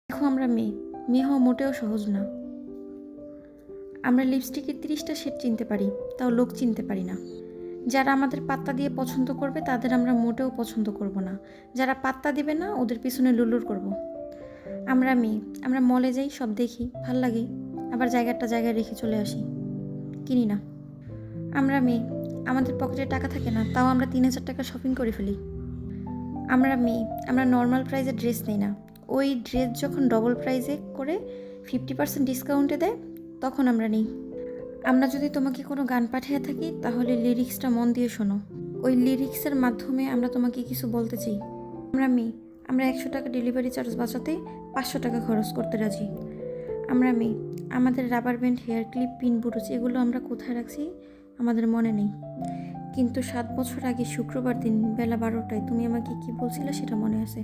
দেখো, আমরা মেয়ে মেয়ে হওয়া মোটেও সহজ না। আমরা লিপস্টিকের 30টা শেড চিনতে পারি, তাও লোক চিনতে পারি না। যারা আমাদের পাত্তা দিয়ে পছন্দ করবে তাদের আমরা মোটেও পছন্দ করব না। যারা পাত্তা দিবে না ওদের পিছনে লুলুর করব। আমরা মেয়ে, আমরা মলে যাই, সব দেখি, ভাল লাগে, আবার জায়গায় রেখে চলে আসি, কিনি না। আমরা মেয়ে, আমাদের পকেটে টাকা থাকে না, তাও আমরা 3000 টাকা শপিং করে ফেলি। আমরা মেয়ে, আমরা নর্মাল প্রাইসে ড্রেস নিই না, ওই ড্রেস যখন ডবল প্রাইসে করে 50% ডিসকাউন্টে দেয় তখন আমরা নিই। আমরা যদি তোমাকে কোনো গান পাঠিয়ে থাকি তাহলে লিরিক্সটা মন দিয়ে শোনো, ওই লিরিক্সের মাধ্যমে আমরা তোমাকে কিছু বলতে চাই। আমরা মেয়ে, আমরা 100 টাকা ডেলিভারি চার্জ বাঁচাতে 500 টাকা খরচ করতে রাজি। আমরা মেয়ে, আমাদের rubber band, hair clip, pin, brooch এগুলো আমরা কোথায় রাখছি আমাদের মনে নেই, কিন্তু 7 বছর আগে শুক্রবার দিন বেলা 12টায় তুমি আমাকে কি বলছিলে সেটা মনে আছে।